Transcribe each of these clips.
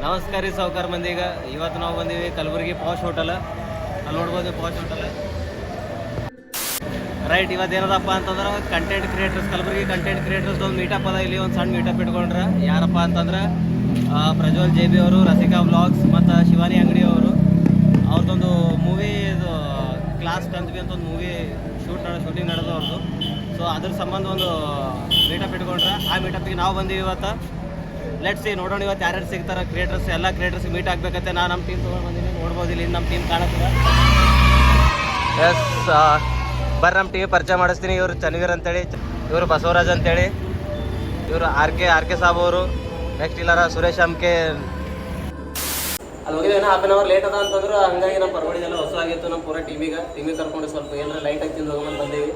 ನಮಸ್ಕಾರ ರೀ ಸಾವುಕಾರ ಮಂದಿಗ. ಇವತ್ತು ನಾವು ಬಂದೀವಿ ಕಲಬುರಗಿ ಪಾಶ್ ಹೋಟೆಲ್. ಅಲ್ಲಿ ನೋಡ್ಬೋದು ಪಾಶ್ ಹೋಟೆಲ್ ರೈಟ್. ಇವತ್ತು ಏನದಪ್ಪ ಅಂತಂದ್ರೆ content creators, Kalaburagi content creators ಒಂದು ಮೀಟಪ್ ಅದ. ಇಲ್ಲಿ ಒಂದು ಸಣ್ಣ ಮೀಟಪ್ ಇಟ್ಕೊಂಡ್ರೆ ಯಾರಪ್ಪ ಅಂತಂದ್ರೆ ಪ್ರಜ್ವಲ್ ಜೆ ಬಿ ಅವರು, ರಸಿಕಾ ವ್ಲಾಗ್ಸ್ ಮತ್ತು ಶಿವಾನಿ ಅಂಗಡಿ ಅವರು. ಅವ್ರದ್ದೊಂದು ಮೂವಿ ಇದು ಕ್ಲಾಸ್ 10th ಅಂತ ಒಂದು ಮೂವಿ ಶೂಟಿಂಗ್ ನಡೆದು ಅವ್ರದ್ದು. ಸೊ ಅದ್ರ ಸಂಬಂಧ ಒಂದು ಮೀಟಪ್ ಇಟ್ಕೊಂಡ್ರೆ ಆ ಮೀಟಪ್ಗೆ ನಾವು ಬಂದೀವಿ ಇವತ್ತು. ಲೆಟ್ಸ್ ನೋಡೋಣ ಇವತ್ತು ಯಾರ್ಯಾರು ಸಿಗ್ತಾರೆ ಕ್ರಿಯೇಟರ್ಸ್. ಎಲ್ಲ ಕ್ರಿಯೇಟರ್ಸ್ ಮೀಟ್ ಆಗಬೇಕಂತೆ ನಾನು ನಮ್ಮ ಟೀಮ್ ತೊಗೊಂಡು ಬಂದೀನಿ. ನೋಡ್ಬೋದು ಇಲ್ಲಿ ನಮ್ಮ ಟೀಮ್ ಕಾಣುತ್ತದೆ. ಎಸ್ ಬರ್ರಿ ನಮ್ಮ ಟೀಮ್ ಪರಿಚಯ ಮಾಡಿಸ್ತೀನಿ. ಇವರು ಚನ್ನವೀರ್ ಅಂತೇಳಿ, ಇವರು ಬಸವರಾಜ್ ಅಂತೇಳಿ, ಇವರು ಆರ್ ಕೆ ಸಾಬ್ ಅವರು. ನೆಕ್ಸ್ಟ್ ಇಲ್ಲಾರ ಸುರೇಶ್ ಅಂಕೆ. ಅಲ್ಲಿ ಹೋಗಿದ್ದೇನೆ, ಹಾಫ್ ಆನ್ ಅವರ್ ಲೇಟ್ ಅದ ಅಂತಂದ್ರು. ಹಂಗಾಗಿ ನಮ್ಮ ಪರವಡಿದೆಲ್ಲ ಹೊಸ ಆಗಿತ್ತು. ನಮ್ಮ ಪೂರ ಟೀಮಿಗೆ ಕರ್ಕೊಂಡು ಸ್ವಲ್ಪ ಏನಾರ ಲೈಟ್ ಆಗಿ ತಿಂದು ಹೋಗೋಣ ಬಂದೀವಿ.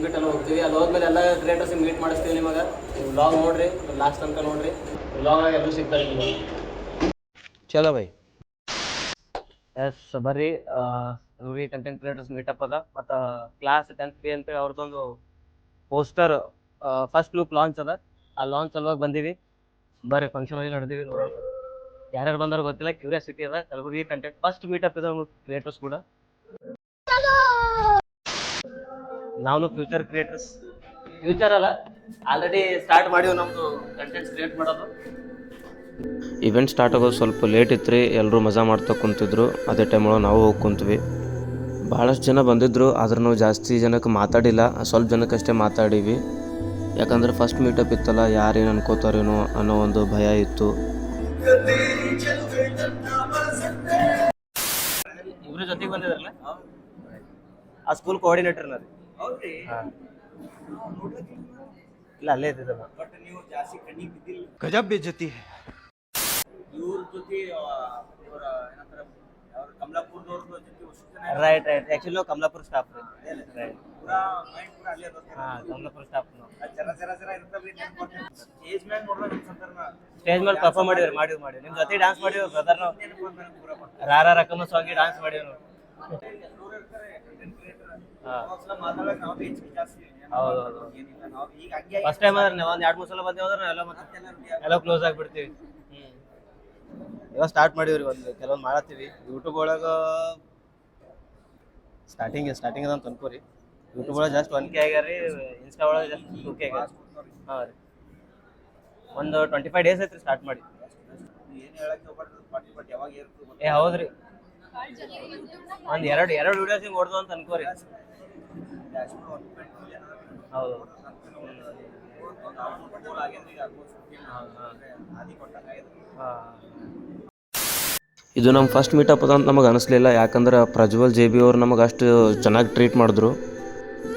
ಬಿಟ್ಟೆಲ್ಲ ಹೋಗ್ತೀವಿ. ಅಲ್ಲಿ ಹೋದ್ಮೇಲೆ ಎಲ್ಲ ಕ್ರಿಯೇಟರ್ಸ್ ಮೀಟ್ ಮಾಡಿಸ್ತೀವಿ. ನಿಮಗೆ ವ್ಲಾಗ್ ನೋಡ್ರಿ, ಲಾಸ್ಟ್ ತನಕ ನೋಡ್ರಿ. ವ್ಲಾಗ್ ಎಲ್ಲರೂ ಸಿಗ್ತಾರೆ ನಿಮಗೆ. ಚಲೋ ಬೈ. ಎಸ್ ಬರ್ರಿ. ಮೂವಿ ಕಂಟೆಂಟ್ ಕ್ರಿಯೇಟರ್ಸ್ ಮೀಟಪ್ ಅದ. ಮತ್ತು ಕ್ಲಾಸ್ 10th B ಅಂತ ಅವ್ರದ್ದೊಂದು ಪೋಸ್ಟರ್ ಫಸ್ಟ್ ಲುಕ್ ಲಾಂಚ್ ಅದ. ಆ ಲಾಂಚ್ ಸಲುವಾಗಿ ಬಂದೀವಿ. ಬರ್ರಿ ಫಂಕ್ಷನ್ ಅಲ್ಲಿ ನಡೆದೀವಿ. ಯಾರ್ಯಾರು ಬಂದಾರು ಗೊತ್ತಿಲ್ಲ, ಕ್ಯೂರಿಯಾಸಿಟಿ ಅದ. ಕಲಬುರಗಿ ಕಂಟೆಂಟ್ ಫಸ್ಟ್ ಮೀಟಪ್ ಇದೆ ಕ್ರಿಯೇಟರ್ಸ್ ಕೂಡ. ನಾವು ಫ್ಯೂಚರ್ ಅಲ್ಲ, ಆಲ್ರೆಡಿ ಸ್ಟಾರ್ಟ್ ಮಾಡಿವಿ ನಮ್ಮದು ಕಂಟೆಂಟ್ಸ್ ಕ್ರಿಯೇಟ್ ಮಾಡೋದು. ಇವೆಂಟ್ ಸ್ಟಾರ್ಟ್ ಆಗೋದು ಸ್ವಲ್ಪ ಲೇಟ್ ಇತ್ತು ರೀ. ಎಲ್ಲರೂ ಮಜಾ ಮಾಡ್ತಾ ಕುಂತಿದ್ರು. ಅದೇ ಟೈಮೊಳಗೆ ನಾವು ಹೋಗಿ ಕುಂತ್ವಿ. ಭಾಳಷ್ಟು ಜನ ಬಂದಿದ್ದರು, ಆದ್ರೆ ನಾವು ಜಾಸ್ತಿ ಜನಕ್ಕೆ ಮಾತಾಡಿಲ್ಲ. ಸ್ವಲ್ಪ ಜನಕ್ಕಷ್ಟೇ ಮಾತಾಡೀವಿ. ಯಾಕಂದ್ರೆ ಫಸ್ಟ್ ಮೀಟಪ್ ಇತ್ತಲ್ಲ, ಯಾರೇನು ಅನ್ಕೋತಾರೇನೋ ಅನ್ನೋ ಒಂದು ಭಯ ಇತ್ತು. ಇಬ್ಬರು ಜೊತೆಗೆ ಬಂದಿದ್ರಲ್ಲ, ಆ ಸ್ಕೂಲ್ ಕೋಆರ್ಡಿನೇಟರ್ನ ರೀ. ಇಲ್ಲ ಅಲ್ಲೇ ಇದ್ದಿದ್ದಲ್ಲ. ಗಜಬ್ ಬೇಜತಿ. ರೈಟ್ ಆಕ್ಚುಲಿ ನಾವು ಕಮಲಾಪುರ ಸ್ಟಾಫ್ ರೀ. ಕಮಲಾಪುರ ಸ್ಟಾಫ್. ಸ್ಟೇಜ್ ಮೇಲೆ ಪರ್ಫಾರ್ಮ್ ಮಾಡಿವಿ. ನಿಮ್ಮ ಜೊತೆ ಡ್ಯಾನ್ಸ್ ಮಾಡಿವಿ ಬ್ರದರ್. ನಾವು ರಾರ ರಕಮ ಸಾಂಗಿ ಡ್ಯಾನ್ಸ್ ಮಾಡಿವಿ ನಾವು. ಹೌದೌದು. ಫಸ್ಟ್ ಟೈಮ್ ಅಂದ್ರೆ ನಾವು ಒಂದು 2-3 ಸಲ ಬಂದೇವೆ ಅಂದ್ರೆ ಎಲ್ಲ ಕ್ಲೋಸ್ ಆಗಿಬಿಡ್ತೀವಿ. ಇವಾಗ ಸ್ಟಾರ್ಟ್ ಮಾಡೀವ್ರಿ. ಕೆಲವೊಂದು ಮಾಡತ್ತೀವಿ ಯೂಟ್ಯೂಬ್ ಒಳಗೆ. ಸ್ಟಾರ್ಟಿಂಗ್ ಅದಂತ ಅನ್ಕೋರಿ. ಯೂಟ್ಯೂಬ್ ಒಳಗೆ ಜಸ್ಟ್ 1K ಆಗ್ಯಾರ ರೀ. ಇನ್ಸ್ಟಾ ಒಳಗೆ ಜಸ್ಟ್ 2K ಆಗ್ಯಾರ. ಹಾಂ ರೀ. ಒಂದು 25 days ಐತ್ರಿ ಸ್ಟಾರ್ಟ್ ಮಾಡಿ. ಹೌದ್ರಿ. ಒಂದು ಎರಡು ವಿಡಿಯೋಸ್ ಹಿಂಗೆ ಹೊಡೆದು ಅಂತ ಅನ್ಕೋರಿ. ಹೌದು. ಇದು ನಮ್ಮ ಫಸ್ಟ್ ಮೀಟಪ್ ಅದ ಅಂತ ನಮಗೆ ಅನಿಸ್ಲಿಲ್ಲ. ಯಾಕಂದ್ರೆ ಪ್ರಜ್ವಲ್ ಜೆ ಬಿ ಅವ್ರು ನಮಗೆ ಅಷ್ಟು ಚೆನ್ನಾಗಿ ಟ್ರೀಟ್ ಮಾಡಿದ್ರು.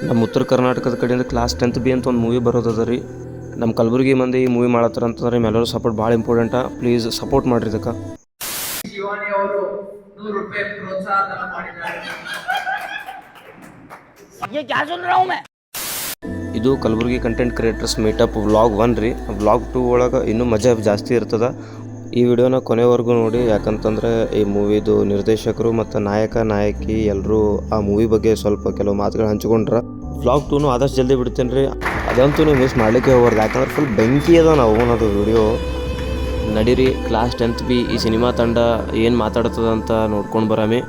ನಮ್ಮ ಉತ್ತರ ಕರ್ನಾಟಕದ ಕಡೆಯಿಂದ ಕ್ಲಾಸ್ 10th B ಅಂತ ಒಂದು ಮೂವಿ ಬರೋದದ ರೀ. ನಮ್ಮ ಕಲಬುರಗಿ ಮಂದಿ ಈ ಮೂವಿ ಮಾಡತ್ತಾರ ಅಂತಂದ್ರೆ ನಿಮ್ಮೆಲ್ಲರೂ ಸಪೋರ್ಟ್ ಭಾಳ ಇಂಪಾರ್ಟೆಂಟ. ಪ್ಲೀಸ್ ಸಪೋರ್ಟ್ ಮಾಡಿರಿ ಇದಕ್ಕೆ. ಶಿವಾನಿ ಅವರು 100 ರೂಪಾಯಿ ಪ್ರೋತ್ಸಾಹ ಮಾಡಿದ್ದಾರೆ. ಇದು Kalaburagi content creators meetup vlog 1 ರೀ. ವ್ಲಾಗ್ 2 ಒಳಗೆ ಇನ್ನೂ ಮಜಾ ಜಾಸ್ತಿ ಇರ್ತದೆ. ಈ ವಿಡಿಯೋನ ಕೊನೆವರೆಗೂ ನೋಡಿ. ಯಾಕಂತಂದರೆ ಈ ಮೂವಿದು ನಿರ್ದೇಶಕರು ಮತ್ತು ನಾಯಕಿ ಎಲ್ಲರೂ ಆ ಮೂವಿ ಬಗ್ಗೆ ಸ್ವಲ್ಪ ಕೆಲವು ಮಾತುಗಳು ಹಂಚ್ಕೊಂಡ್ರೆ. ವ್ಲಾಗ್ 2 ಆದಷ್ಟು ಜಲ್ದಿ ಬಿಡ್ತೇನೆ ರೀ. ಅದಂತೂ ನೀವು ಮಿಸ್ ಮಾಡಲಿಕ್ಕೆ ಹೋಗ್ಬಾರ್ದು. ಯಾಕಂದ್ರೆ ಫುಲ್ ಬೆಂಕಿ ಅದ ನಾವು ಅದು ವಿಡಿಯೋ. ನಡೀರಿ ಕ್ಲಾಸ್ 10th B ಈ ಸಿನಿಮಾ ತಂಡ ಏನು ಮಾತಾಡ್ತದಂತ ನೋಡ್ಕೊಂಡು ಬರಾಮಿ.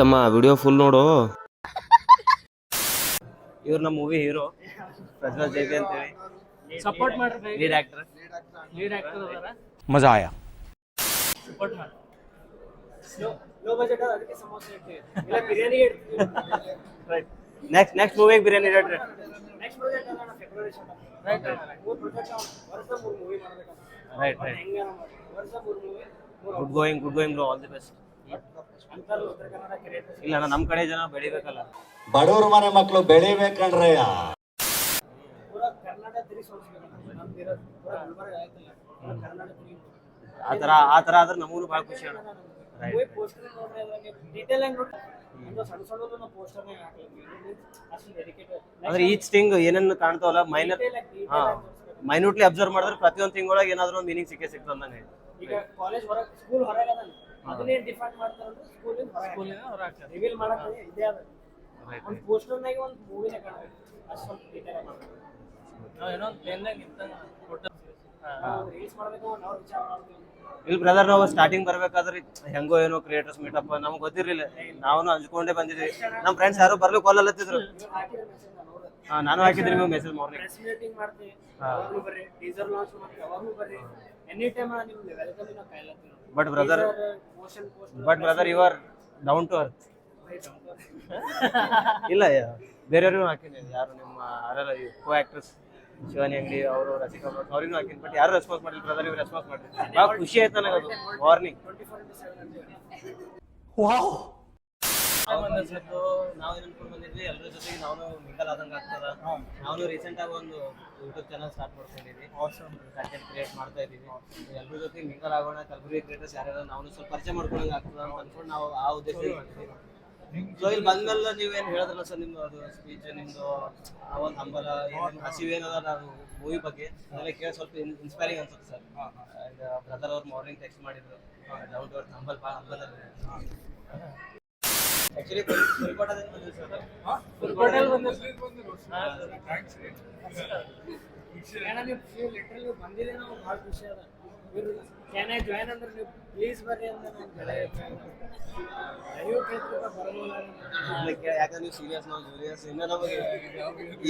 ತಮ್ಮ ವಿಡಿಯೋ ಫುಲ್ ನೋಡು. ಇವ್ರು ನಮ್ಮ movie hero Prajwal J B ಅಂತೇಳಿ. ಸಪೋರ್ಟ್ ಮಾಡ್ರಿ. ಲೀಡ್ ಆಕ್ಟರ್ ಅದರ. ಮಜಾ ಆಯಾ. ಸಪೋರ್ಟ್ ಮಾಡಿ. ಲೋ ಬಜೆಟ್ ಅದಕ್ಕೆ ಸಮೋಸ ಇಡ್ತೀವಿ. ಇಲ್ಲ ಬಿರಿಯಾನಿ ಇಡ್ತೀವಿ. ರೈಟ್. ನೆಕ್ಸ್ಟ್ ಮೂವಿಗೆ ಬಿರಿಯಾನಿ ಇಡ್ರಿ. ನೆಕ್ಸ್ಟ್ ಪ್ರಾಜೆಕ್ಟ್ ಅಲ್ಲ ಫೆಬ್ರವರಿ ಸ್ಟಾರ್ಟ್. ರೈಟ್. 3 ಪ್ರಾಜೆಕ್ಟ್ ವರ್ಷ 3 ಮೂವಿ ಮಾಡಬೇಕು. ರೈಟ್. ಹೆಂಗ ವರ್ಷ 3 movie. Good going bro. All the best. ಅಂತರ್ ಉತ್ತರ ಕನ್ನಡ ಕ್ರಿಯೇಟರ್ಸ್. ಇಲ್ಲ ನಮ್ಮ ಕಡೆ ಜನ ಬೆಳಿಬೇಕಲ್ಲ. ಬಡವ್ರ ಮನೆ ಮಕ್ಕಳು ಬೆಳಿಬೇಕಂಡ್ರಯ್ಯ. ಪೂರಾ ಕರ್ನಾಟಕ ತಿರುಗಿಸೋಸ್ಬೇಕು. ನಮ್ದು ಇರೋದು ಪೂರಾ ಗುಲ್ಬರ್ಗ ಆಯ್ತಲ್ಲ. ಪೂರಾ ಕರ್ನಾಟಕ ತಿರುಗಿ ಆ ಥರ ಆದ್ರೆ ನಮಗೂ ಭಾಳ ಖುಷಿ ಅಣ್ಣ. ಮೂವಿ ಪೋಸ್ಟರ್ ನೋಡ್ರಿ, ಅದ್ರಾಗೆ ಡೀಟೇಲ್ ಆಗಿ ನೋಡಿ. ಒಂದು ಸಣ್ಣ ನಾವು ಪೋಸ್ಟರ್ನೇ ಹಾಕ್ಲಿಕ್ಕೆ ಅಷ್ಟು ಡೆಡಿಕೇಟೆಡ್. ಅಂದ್ರೆ ಈಚ್ ಥಿಂಗ್ ಏನೇನು ಕಾಣ್ತಾವಲ್ಲ ಮೈನ್ಯೂಟ್ಲಿ ಅಬ್ಸರ್ವ್ ಮಾಡಿದ್ರೆ ಪ್ರತಿಯೊಂದು ಥಿಂಗ್ ಒಳಗೆ ಏನಾದರೂ ಒಂದು ಮೀನಿಂಗ್ ಸಿಗ್ತದೆ ನನಗೆ. ಈಗ ಕಾಲೇಜ್ ಹೊರಗೆ ಸ್ಕೂಲ್ ಹೊರಗೆ ಅದನ್ನೇ ಡಿಫೈನ್ ಮಾಡ್ತಾರಂದ್ರೆ ಸ್ಕೂಲಿಂದ ಹೊರಗೆ ರಿವೀಲ್ ಮಾಡಕ್ಕೆ ಇದೇ ಅದ. ಒಂದು ಪೋಸ್ಟರ್ನಾಗೆ ಒಂದು ಮೂವಿನೇ ಕಾಣಬೇಕು. ಅಷ್ಟು ಸ್ವಲ್ಪ ಡೀಟೇಲ್ ಆಗಿ ಮಾಡ್ಬೇಕು. ನಾವು ಏನೋ ಒಂದು ಪ್ಲೇನ್ನಾಗ ಇದ್ದಂಗೆ ಫೋಟೋ ರೀಲ್ಸ್ ಮಾಡಬೇಕು ನಾವು ವಿಚಾರ ಮಾಡ್ತೀವಿ. ಇಲ್ಲಿ ಬ್ರದರ್ ನಾವು ಸ್ಟಾರ್ಟಿಂಗ್ ಬರ್ಬೇಕಾದ್ರೆ ಹೆಂಗೋ ಏನೋ ಕ್ರಿಯೇಟರ್ಸ್ ಮೀಟಪ್ ನಮ್ಗೆ ಗೊತ್ತಿರ್ಲಿಲ್ಲ, ನಾವು ಅಂಜ್ಕೊಂಡೇ ಬಂದಿದ್ವಿ. ನಮ್ಮ ಫ್ರೆಂಡ್ಸ್ ಯಾರು ಬರ್ಲಿಕ್ಕೆ ಕೊಲ್ಲತ್ತಿದ್ರು. ಹಾಕಿರೋ ಮೆಸೇಜ್ ನೋಡಿದೆ. ನಾನು ಹಾಕಿದ್ರಿ ನಿಮಗೆ ಮೆಸೇಜ್ ಮಾರ್ನಿಂಗ್. ಪ್ರೆಸ್ ಮೀಟಿಂಗ್ ಮಾಡ್ತೀವಿ, ಯಾವಾಗಲೂ ಬರ್ರಿ. ಟೀಸರ್ ಲಾಂಚ್ ಮಾಡ್ತೀವಿ, ಯಾವಾಗಲೂ ಬರ್ರಿ. ಎನಿ ಟೈಮ್ ನಿಮ್ಗೆ ವೆಲ್ಕಮ್ ನಾವು ಕಾಯ್ಲತ್ತೀವಿ. But brother you are down to earth. ಇಲ್ಲ ಬೇರೆಯವ್ರಿಗೂ ಹಾಕಿನಿ, ಯಾರು ನಿಮ್ಮ ಯಾರೆಲ್ಲ ಕೋ ಆಕ್ಟರ್ಸ್ ಶಿವಾನಿ ಅಂಗಡಿ ಅವರು, ರಸಿಕಾ ಅವ್ರಿಗೂ ಹಾಕಿನಿ, ಬಟ್ ಯಾರು ರೆಸ್ಪಾನ್ಸ್ ಮಾಡಿಲ್ಲ. ಬ್ರದರ್ ಇವ್ರು ರೆಸ್ಪಾನ್ಸ್ ಮಾಡಿರಿ, ಭಾಳ ಖುಷಿ ಆಯ್ತು ನನಗೆ ಅದು ಮಾರ್ನಿಂಗ್. 24/7 ಒಂದೊಂದ್ಸತ್ತು ನಾವು ಏನ್ಕೊಂಡು ಬಂದಿದ್ವಿ, ಎಲ್ಲರ ಜೊತೆಗೆ ನಾವು ಮಿಂಗಲ್ ಆದಂಗೆ ಆಗ್ತದ. ನಾವು ರೀಸೆಂಟ್ ಆಗಿ ಒಂದು ಯೂಟ್ಯೂಬ್ ಚಾನಲ್ ಸ್ಟಾರ್ಟ್ ಮಾಡ್ಕೊಂಡಿದ್ವಿ, ಕಂಟೆಂಟ್ ಕ್ರಿಯೇಟ್ ಮಾಡ್ತಾ ಇದ್ದೀವಿ. ಎಲ್ಲರ ಜೊತೆಗೆ ಮಿಂಗಲ್ ಆಗೋಣ, ಕಲಬುರಗಿ ಕ್ರಿಯೇಟರ್ಸ್ ಯಾರ್ಯಾರು ನಾವು ಸ್ವಲ್ಪ ಪರಿಚಯ ಮಾಡ್ಕೊಳಂಗೆ ಆಗ್ತದ ಅಂತ ಅನ್ಕೊಂಡು ನಾವು ಆ ಉದ್ದೇಶ ಮಾಡಿದ್ವಿ. ಸೊ ಇಲ್ಲಿ ಬಂದ್ಮೇಲೆ ನೀವೇನು ಹೇಳಿದ್ರಲ್ಲ ಸರ್, ನಿಮ್ದು ಅದು ಸ್ಪೀಚ್, ನಿಮ್ದು ಆ ಒಂದು ಹಂಬಲ, ಹಸಿವೇನದ ನಾವು ಮೂವಿ ಬಗ್ಗೆ ಅದೆಲ್ಲ ಕೇಳಿ ಸ್ವಲ್ಪ ಇನ್ಸ್ಪೈರಿಂಗ್ ಅನ್ಸುತ್ತೆ ಸರ್. ಆ್ಯಂಡ್ ಬ್ರದರ್ ಅವ್ರು ಮಾರ್ನಿಂಗ್ ಟೆಕ್ಸ್ಟ್ ಮಾಡಿದ್ರು, ಡೌನ್ ಟು ಅರ್ತ್ ಹಂಬಲ್ ಭಾಳ ಹಂಬಲಲ್ಲಿ. ಆಕ್ಚುಲಿ ಫುಲ್ಕೋಟದಿಂದ ಬಂದಿದ್ದು ಸರ್. ಫುಲ್ಕೋಟಲ್ಲಿ ಲಿಟ್ರಲಿ ಬಂದಿದೆ, ನಾವು ಭಾಳ ಖುಷಿ ಅದ. ಕ್ಯಾನ್ ಐ ಜಾಯ್ನ್ ಅಂದ್ರೆ ನೀವು ಪ್ಲೀಸ್ ಬರ್ರಿ ಅಂದ್ರೆ ನಾನು ಬರಲಿಲ್ಲ. ಯಾಕಂದ್ರೆ ನೀವು ಸೀರಿಯಸ್, ನಾವು ಜೂನಿಯರ್ಸ್. ಇನ್ನು ನಮಗೆ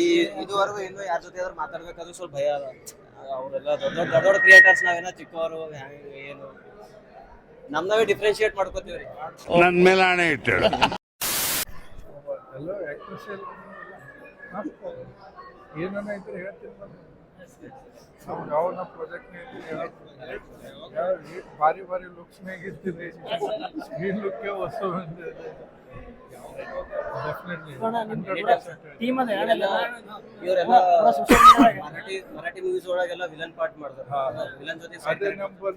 ಈ ಇದುವರೆಗೂ ಇನ್ನೂ ಯಾರ ಜೊತೆ ಆದ್ರೂ ಮಾತಾಡ್ಬೇಕಾದ್ರೂ ಸ್ವಲ್ಪ ಭಯ ಅದ. ಅವರೆಲ್ಲ ದೊಡ್ಡ ದೊಡ್ಡ ಕ್ರಿಯೇಟರ್ಸ್, ನಾವೇನೋ ಚಿಕ್ಕವರು, ಏನು ನಮ್ನಾವೇ ಡಿಫ್ರೆನ್ಶಿಯೇಟ್ ಮಾಡ್ಕೋತೀವಿ ರೀ. ನನ್ನ ಮೇಲೆ ಆಣೆ ಇಟ್ಟು ಎಲ್ಲೋ ಆ್ಯಕ್ಟ್ರೆಸ್ ಏನನ್ನ ಇದ್ರೆ ಹೇಳ್ತೀನಿ. ನಮ್ಗೆ ಯಾವನ್ನ ಪ್ರಾಜೆಕ್ಟ್ನೇ ಭಾರಿ ಭಾರಿ ಲುಕ್ಸ್ನಾಗ ಇರ್ತೀನಿ, ಸ್ಕ್ರೀನ್ ಲುಕ್ಕೇ ಹೊಸ ಟೀಮ್ ಅದ ಇವರೆಲ್ಲ ಮರಾಠಿ ಮೂವೀಸ್ ಒಳಗೆಲ್ಲ ವಿಲನ್ ಪಾರ್ಟ್ ಮಾಡ್ತಾರೆ. ವಿಲನ್ ಜೊತೆ ಅದೇ ನಂಬರ್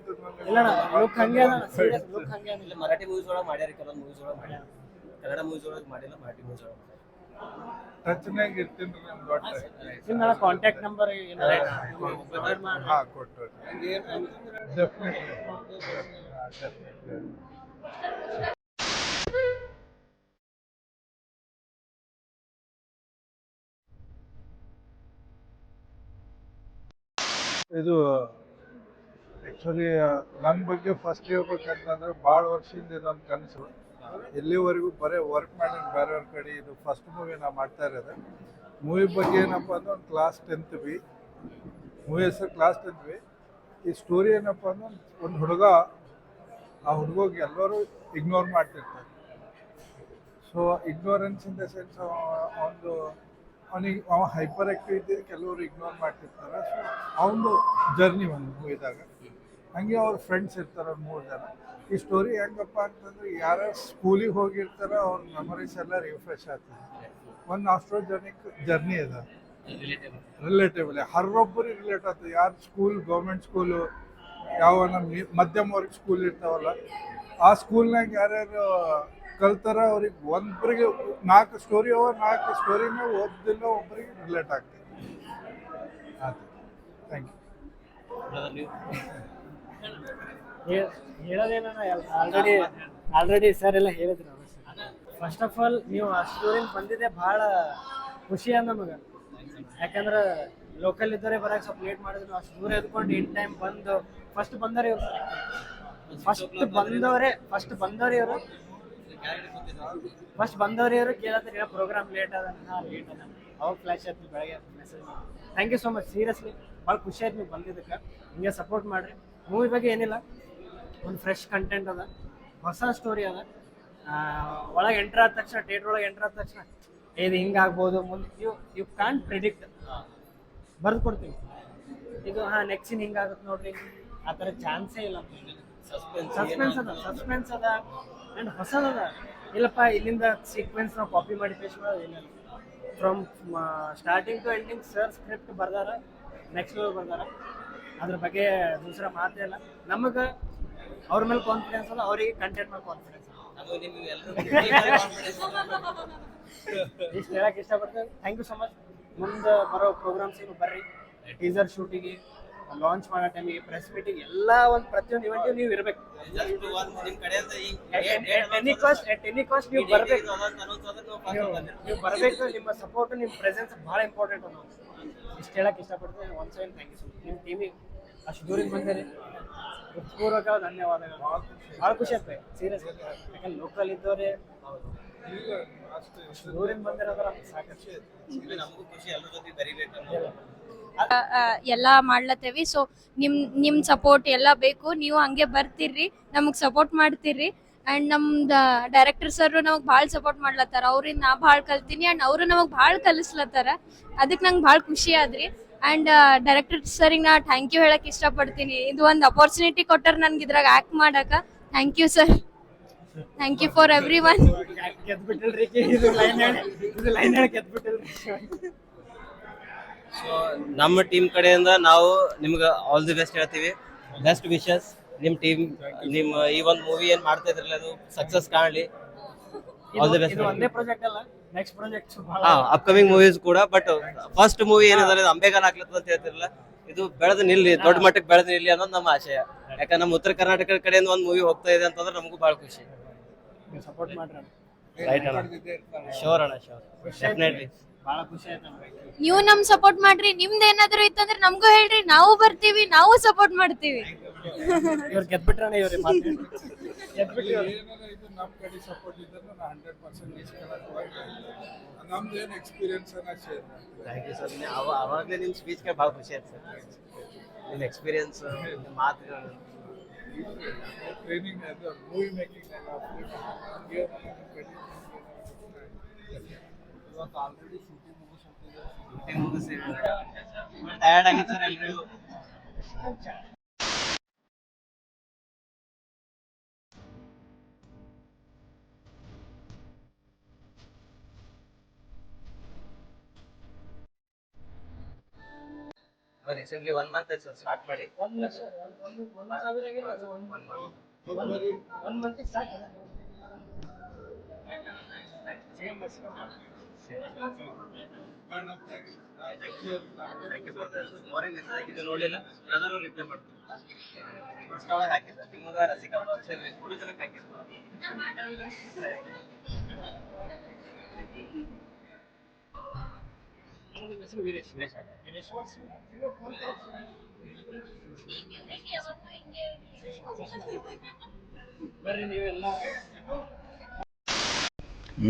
ಲುಕ್ ಹಂಗೆ ಅದ, ಸೀರಿಯಸ್ ಲುಕ್ ಹಂಗೆ ಅದ. ಇಲ್ಲ ಮರಾಠಿ ಮೂವೀಸ್ ಒಳಗೆ ಮಾಡ್ಯಾರ, ಕೆಲವೊಂದು ಮೂವೀಸ್ ಒಳಗೆ ಮಾಡ್ಯಾರ, ಕನ್ನಡ ಮೂವೀಸ್ ಒಳಗೆ ಮಾಡಿಲ್ಲ, ಮರಾಠಿ ಮೂವೀಸ್ ಒಳಗೆ ಟಚ್ನಾಗ ಇರ್ತೀನಿ ರೀ. ನಮ್ದು ಒಟ್ಟು ನಿಮ್ಗೆ ಕಾಂಟ್ಯಾಕ್ಟ್ ನಂಬರ್ ಹಾಂ ಕೊಟ್ಟು ಡೆಫಿನೆಟ್ಲಿ. ಇದು ಆ್ಯಕ್ಚುಲಿ ನನ್ನ ಬಗ್ಗೆ ಫಸ್ಟ್ ಹೇಳ್ಬೇಕಂತಂದ್ರೆ ಭಾಳ ವರ್ಷದಿಂದ ಇದೊಂದು ಕನಸು. ಎಲ್ಲಿವರೆಗೂ ಬರೀ ವರ್ಕ್ ಮಾಡಿ ಬೇರೆಯವ್ರ ಕಡೆ ಇದು ಫಸ್ಟ್ ಮೂವಿ ನಾವು ಮಾಡ್ತಾ ಇರೋದು. ಮೂವಿ ಬಗ್ಗೆ ಏನಪ್ಪ ಅಂದ್ರೆ ಒಂದು ಕ್ಲಾಸ್ 10th ಬಿ, ಮೂವಿ ಹೆಸರು ಕ್ಲಾಸ್ 10th ಬಿ. ಈ ಸ್ಟೋರಿ ಏನಪ್ಪ ಅಂದ್ರೆ ಒಂದು ಹುಡುಗ, ಆ ಹುಡುಗೋಗಿ ಎಲ್ಲರೂ ಇಗ್ನೋರ್ ಮಾಡ್ತಿರ್ತಾರೆ. So ignorance in the sense ಅವ ಹೈಪರ್ ಆ್ಯಕ್ಟಿವಿಟಿ ಕೆಲವರು ಇಗ್ನೋರ್ ಮಾಡ್ತಿರ್ತಾರೆ. ಸೊ ಅವನು ಜರ್ನಿ ಒಂದು ಮೂವಿದಾಗ. ಹಂಗೆ ಅವ್ರ ಫ್ರೆಂಡ್ಸ್ ಇರ್ತಾರೆ, 3 ಜನ. ಈ ಸ್ಟೋರಿ ಹೆಂಗಪ್ಪ ಅಂತಂದ್ರೆ ಯಾರು ಸ್ಕೂಲಿಗೆ ಹೋಗಿರ್ತಾರೋ ಅವ್ರ ಮೆಮೊರೀಸ್ ಎಲ್ಲ ರಿಫ್ರೆಶ್ ಆಗ್ತದೆ. ಒಂದು ಆಸ್ಟ್ರೋಜೆನಿಕ್ ಜರ್ನಿ ಇದೆ, ರಿಲೇಟೇಬಲ್ ಹರೊಬ್ಬರಿಗೆ ರಿಲೇಟ್ ಆಗ್ತದೆ. ಯಾರು ಸ್ಕೂಲ್, ಗೌರ್ಮೆಂಟ್ ಸ್ಕೂಲು, ಯಾವ ನಮ್ಮ ಮಧ್ಯಮ ವರ್ಗ ಸ್ಕೂಲ್ ಇರ್ತಾವಲ್ಲ, ಆ ಸ್ಕೂಲ್ನಾಗ ಯಾರ್ಯಾರು ಕಲ್ತಾರ ಅವ್ರಿಗೆ ಒಬ್ಬರಿಗೆ 4 ಸ್ಟೋರಿ ಅವ, 4 ಸ್ಟೋರಿನ ಓದಿಲ್ಲ ಒಬ್ಬರಿಗೆ ರಿಲೇಟ್ ಆಗ್ತದೆ. ಆಯ್ತು, ಥ್ಯಾಂಕ್ ಯು. ಹೇಳೋದೇನ ಆಲ್ರೆಡಿ ಸರ್ ಎಲ್ಲ ಹೇಳಿದ್ರು. ಫಸ್ಟ್ ಆಫ್ ಆಲ್ ನೀವು ಆ ಸ್ಟೋರಿನ ಬಂದಿದೆ ಭಾಳ ಖುಷಿ ಅದ ನಮಗೆ. ಯಾಕಂದ್ರೆ ಲೋಕಲ್ ಇದ್ದವರೇ ಬರೋಕೆ ಸ್ವಲ್ಪ ಲೇಟ್ ಮಾಡಿದ್ರು. ಅಷ್ಟು ದೂರ ಎದ್ಕೊಂಡು ಇನ್ ಟೈಮ್ ಬಂದು ಫಸ್ಟ್ ಬಂದವ್ರೆ ಇವರು, ಫಸ್ಟ್ ಬಂದವ್ರೆ ಇವರು ಕೇಳತ್ತಾರೆ ಪ್ರೋಗ್ರಾಮ್ ಲೇಟ್ ಅದ, ಲೇಟ್ ಅದ. ಅವಾಗ ಫ್ಲಾಶ್ ಆಯ್ತು ಬೆಳಗ್ಗೆ message. Thank you so much, seriously ಭಾಳ ಖುಷಿ ಆಯ್ತು ನೀವು ಬಂದಿದ್ದಕ್ಕೆ. ಹಿಂಗೆ ಸಪೋರ್ಟ್ ಮಾಡಿರಿ. ಮೂವಿ ಬಗ್ಗೆ ಏನಿಲ್ಲ, ಒಂದು ಫ್ರೆಶ್ ಕಂಟೆಂಟ್ ಅದ, ಹೊಸ ಸ್ಟೋರಿ ಅದ. ಒಳಗೆ ಎಂಟ್ರ್ ಆದ ತಕ್ಷಣ, ಥಿಯೇಟ್ರ್ ಒಳಗೆ ಎಂಟ್ರ್ ಆದ ತಕ್ಷಣ ಇದು ಹಿಂಗಾಗ್ಬೋದು ಮುಂದೆ, ಯು ಕಾಂಟ್ ಪ್ರಿಡಿಕ್ಟ್. ಬರೆದು ಕೊಡ್ತೀವಿ ಇದು, ನೆಕ್ಸ್ಟ್ ಸೀನ್ ಹಿಂಗಾಗುತ್ತೆ ನೋಡ್ರಿ, ಆ ಥರ ಚಾನ್ಸೇ ಇಲ್ಲ. ಸಸ್ಪೆನ್ಸ್ ಅದ ಆ್ಯಂಡ್ ಹೊಸದದ. ಇಲ್ಲಪ್ಪ ಇಲ್ಲಿಂದ ಸೀಕ್ವೆನ್ಸ್ ನಾವು ಕಾಪಿ ಮಾಡಿ ಪೇಸ್ಟ್ ಮಾಡೋದು ಏನಿಲ್ಲ. From starting to ending sir script ಬರ್ದಾರ, ನೆಕ್ಸ್ಟ್ ಲೆವೆಲ್ ಬರ್ದಾರ. ಅದ್ರ ಬಗ್ಗೆ ದೂಸರ ಮಾತೇ ಇಲ್ಲ. ನಮಗೆ ಅವ್ರ ಮೇಲೆ ಕಾನ್ಫಿಡೆನ್ಸ್ ಅದ, ಅವರಿಗೆ ಕಂಟೆಂಟ್ ಮೇಲೆ ಕಾನ್ಫಿಡೆನ್ಸ್ ಇಷ್ಟು ಹೇಳಕ್ಕೆ ಇಷ್ಟಪಡ್ತೇವೆ. Thank you so much. ಮುಂದೆ ಬರೋ ಪ್ರೋಗ್ರಾಮ್ಸಿಗೂ ಬರ್ರಿ, ಟೀಸರ್ ಶೂಟಿಗೆ, ಲಾಂಚ್ ಮಾಡೋ ಟೈಮಿಗೆ, ಪ್ರೆಸ್ ಮೀಟಿಂಗ್, ಎಲ್ಲ ಒಂದು ಪ್ರತಿಯೊಂದು ಇವೆಂಟಿಗೆ ನೀವು ಇರಬೇಕು. ಎನಿ ಕಾಸ್ಟ್ ನೀವು ಬರಬೇಕು. ನೀವು ಬರಬೇಕು. ನಿಮ್ಮ ಸಪೋರ್ಟ್, ನಿಮ್ಮ ಪ್ರೆಸೆನ್ಸ್ ಭಾಳ ಇಂಪಾರ್ಟೆಂಟ್ ಅನ್ನೋದು ಇಷ್ಟು ಹೇಳಕ್ಕೆ ಇಷ್ಟಪಡ್ತೇನೆ. Once again thank you so much. ನಿಮ್ಮ ಟೀಮಿಗೆ ಅಷ್ಟು ದೂರಿಂದ ಬಂದಿರಿ, ಹೃತ್ಪೂರ್ವಕ ಧನ್ಯವಾದಗಳು. ಭಾಳ ಖುಷಿ ಆಗ್ತದೆ ಸೀರಿಯಸ್, ಯಾಕಂದ್ರೆ ಲೋಕಲ್ ಇದ್ದವ್ರೆ ಇಲ್ಲ ಅಷ್ಟು ದೂರಿಂದ ಬಂದಿರೋದ್ರ ಸಾಕಷ್ಟು. ನಮಗೂ ಖುಷಿ, ಎಲ್ಲರ ಜೊತೆ ಬರಿಬೇಕು. ಎಲ್ಲ ಮಾಡ್ಲತ್ತೇವಿ. ಸೊ ನಿಮ್ ಸಪೋರ್ಟ್ ಎಲ್ಲ ಬೇಕು. ನೀವು ಹಂಗೆ ಬರ್ತಿರ್ರಿ, ನಮಗ್ ಸಪೋರ್ಟ್ ಮಾಡ್ತಿರ್ರಿ. ಅಂಡ್ ನಮ್ದ ಡೈರೆಕ್ಟರ್ ಸರ್ ನಮಗ್ ಭಾಳ ಸಪೋರ್ಟ್ ಮಾಡ್ಲತ್ತಾರ. ಅವ್ರಿಂದ ನಾ ಭಾಳ ಕಲ್ತೀನಿ ಅಂಡ್ ಅವರು ನಮಗ್ ಭಾಳ ಕಲಿಸ್ಲತ್ತಾರ. ಅದಕ್ಕೆ ನಂಗೆ ಭಾಳ ಖುಷಿ ಆದ್ರಿ. ಅಂಡ್ ಡೈರೆಕ್ಟರ್ ಸರ್ಗೆ ನಾ ಥ್ಯಾಂಕ್ ಯು ಹೇಳಕ್ ಇಷ್ಟಪಡ್ತೀನಿ. ಇದು ಒಂದು ಅಪರ್ಚುನಿಟಿ ಕೊಟ್ಟಾರ ನನ್ಗೆ ಇದ್ರಾಗ ಆಕ್ಟ್ ಮಾಡಕ. Thank you sir, thank you for everyone. ಗೆದ್ಬಿಟ್ಟಿಲ್ರಿ, ಇದು ಲೈನ್ ಹೇಳಿ ಗೆದ್ಬಿಟ್ಟಿಲ್ರಿ. ಸೊ ನಮ್ಮ ಟೀಮ್ ಕಡೆಯಿಂದ ನಾವು ನಿಮ್ಗೆ ಆಲ್ ದಿ ಬೆಸ್ಟ್ ಹೇಳ್ತೀವಿ. ಬೆಸ್ಟ್ ವಿಶಸ್ ನಿಮ್ಮ ಟೀಮ್, ನಿಮ್ಮ ಈ ಒಂದು ಮೂವಿ ಏನು ಮಾಡ್ತಾ ಇದ್ರಲ್ಲ ಅದು ಸಕ್ಸಸ್ ಕಾಣಲಿ. All the best. ಇದು ಒಂದೇ ಪ್ರಾಜೆಕ್ಟ್ ಅಲ್ಲ, ನೆಕ್ಸ್ಟ್ ಪ್ರಾಜೆಕ್ಟ್ ಅಪ್ಕಮಿಂಗ್ ಮೂವೀಸ್ ಕೂಡ. ಬಟ್ ಫಸ್ಟ್ ಮೂವಿ ಏನಿದೆ ಅಂಬೇಗಾಲ್ ಹಾಕ್ಲತ್ತದ ಅಂತ ಹೇಳ್ತಿರಲ್ಲ, ಇದು ಬೆಳೆದು ನಿಲ್ಲಿ, ದೊಡ್ಡ ಮಟ್ಟಕ್ಕೆ ಬೆಳೆದು ನಿಲ್ಲಿ ಅನ್ನೋದು ನಮ್ಮ ಆಶಯ. ಯಾಕಂದ್ರೆ ನಮ್ಮ ಉತ್ತರ ಕರ್ನಾಟಕ ಕಡೆಯಿಂದ ಒಂದು ಮೂವಿ ಹೋಗ್ತಾ ಇದೆ ಅಂತಂದ್ರೆ ನಮಗೂ ಭಾಳ ಖುಷಿ. ಸಪೋರ್ಟ್ ಮಾಡ್ರಿ. ರೈಟ್ ಅಣ್ಣ, ಶೋರ್ ಅಣ್ಣ, ಶೋರ್, ಡೆಫಿನೆಟ್ಲಿ. ಭಾಳ ಖುಷಿ ಆಯ್ತು. ನೀವು ನಮ್ ಸಪೋರ್ಟ್ ಮಾಡ್ರಿ. ನಿಮ್ದು ಏನಾದ್ರು ಇತ್ತಂದ್ರೆ ನಮಗೂ ಹೇಳ್ರಿ, ನಾವು ಬರ್ತೀವಿ, ನಾವು ಸಪೋರ್ಟ್ ಮಾಡ್ತೀವಿ. ಇವ್ರು ಗೆದ್ಬಿಟ್ರಣ, ಇವ್ರಿಗೆ ಮಾತು ಗೆದ್ಬಿಟ್ಟು ಏನಾರ ಇದು ನಮ್ಮ ಕಡೆ ಸಪೋರ್ಟ್ ಇದ್ರೆ ನಾನು 100% ಇಸ್ಕೊಳ್ಳೋಕೆ ನಮ್ದು ಏನು ಎಕ್ಸ್ಪೀರಿಯನ್ಸ್ ಅನ್ನ ಶೇರ್ ಮಾಡ್ತೀನಿ. Thank you sir. ಅವಾಗಲೇ ನಿಮ್ಮ ಸ್ಪೀಚ್ಗೆ ಭಾಳ ಖುಷಿ ಆಯ್ತು ಸರ್. ನಿಮ್ಮ ಎಕ್ಸ್ಪೀರಿಯನ್ಸ್, ನಿಮ್ಮ ಮಾತುಗಳು. ಟ್ರೈನಿಂಗ್ ಅದು ಮೂವಿ ಮೇಕಿಂಗ್ ಇವತ್ತು ಆಲ್ರೆಡಿ ಶೂಟಿಂಗ್ ಮುಗಿಸಿರ್ತಿದ್ದಾರೆ. ಟಯರ್ಡ್ ಆಗಿತ್ತು ಸರ್ ಎಲ್ರಿಗೂ. ರೀಸೆಂಟ್ಲಿ 1 ಮಂತ್ ಆಯ್ತು ಸರ್ ಸ್ಟಾರ್ಟ್ ಮಾಡಿ. 1 ಲಕ್ಷ 1 ಸಾವಿರ ಆಗಿಲ್ಲ, ಅದು 1 ಮಂತ್ ಸ್ಟಾರ್ಟ್. ನೋಡಿಲ್ಲ, ಎಲ್ಲರೂ ರಿಪ್ಲೈ ಮಾಡ್ತಾರೆ. ಹಾಕಿದ್ದೆ ನಿಮ್ಗೆ ರಸಿಕಾ ಹುಡುಗನಕ್ಕೆ ಹಾಕಿದ್ದೆ.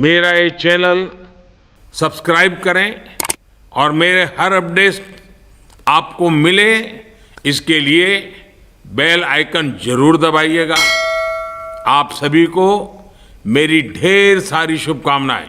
मेरा ये चैनल सब्सक्राइब करें और मेरे हर अपडेट आपको मिले, इसके लिए बेल आइकन जरूर दबाइएगा। आप सभी को मेरी ढेर सारी शुभकामनाएं।